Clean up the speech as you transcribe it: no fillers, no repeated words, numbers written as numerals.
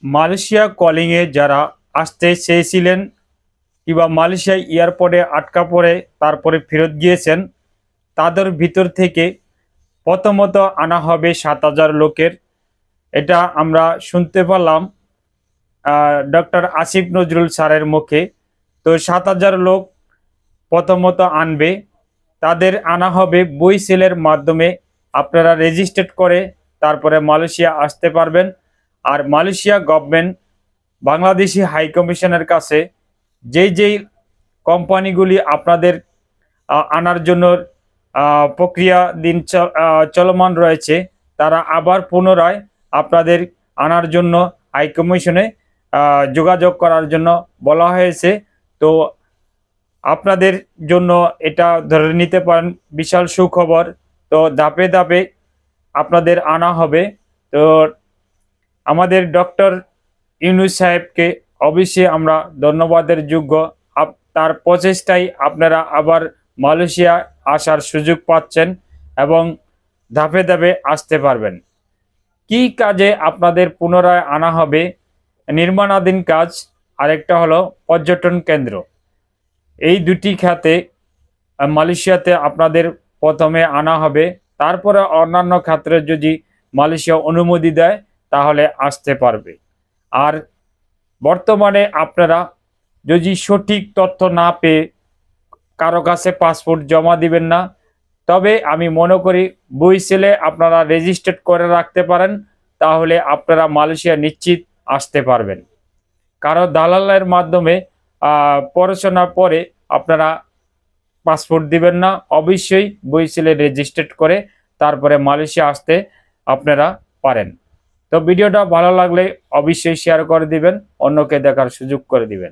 Malaysia কলিংয়ে যারা আসতে চেয়েছিলেন কিংবা মালয়েশিয়া এয়ারপোর্টে আটকা পড়ে তারপরে ফেরত গিয়েছেন, তাদের ভিতর থেকে প্রথমত আনা হবে 7,000 লোকের। এটা আমরা শুনতে পেলাম ডক্টর আসিফ নজরুল স্যারের মুখে। তো 7,000 লোক প্রথমত আনবে, তাদের আনা হবে বই সেলের মাধ্যমে। আপনারা রেজিস্ট্রেট করে তারপরে মালয়েশিয়া আসতে পারবেন। আর মালয়েশিয়া গভর্নমেন্ট বাংলাদেশি হাই কমিশনের কাছে যেই কোম্পানিগুলি আপনাদের আনার জন্য প্রক্রিয়া দিন চলমান রয়েছে, তারা আবার পুনরায় আপনাদের আনার জন্য হাই কমিশনে যোগাযোগ করার জন্য বলা হয়েছে। তো আপনাদের জন্য এটা ধরে নিতে পারেন বিশাল সুখবর। তো ধাপে ধাপে আপনাদের আনা হবে। তো আমাদের ডক্টর ইউনূস সাহেবকে অবশ্যই আমরা ধন্যবাদের যোগ্য। তার প্রচেষ্টায় আপনারা আবার মালয়েশিয়া আসার সুযোগ পাচ্ছেন এবং ধাপে ধাপে আসতে পারবেন। কি কাজে আপনাদের পুনরায় আনা হবে? নির্মাণাধীন কাজ, আরেকটা হলো পর্যটন কেন্দ্র। এই দুটি খাতে মালয়েশিয়াতে আপনাদের প্রথমে আনা হবে, তারপরে অন্যান্য ক্ষেত্রে যদি মালয়েশিয়া অনুমতি দেয় তাহলে আসতে পারবে। আর বর্তমানে আপনারা যদি সঠিক তথ্য না পেয়ে কারো কাছে পাসপোর্ট জমা দিবেন না। তবে আমি মনে করি বই সেলে আপনারা রেজিস্ট্রেট করে রাখতে পারেন, তাহলে আপনারা মালয়েশিয়া নিশ্চিত আসতে পারবেন। কারো দালালের মাধ্যমে পড়াশোনার পরে আপনারা পাসপোর্ট দিবেন না। অবশ্যই বই সেলে রেজিস্ট্রেট করে তারপরে মালয়েশিয়া আসতে আপনারা পারেন। তো ভিডিওটা ভালো লাগলে অবশ্যই শেয়ার করে দিবেন, অন্যকে দেখার সুযোগ করে দিবেন।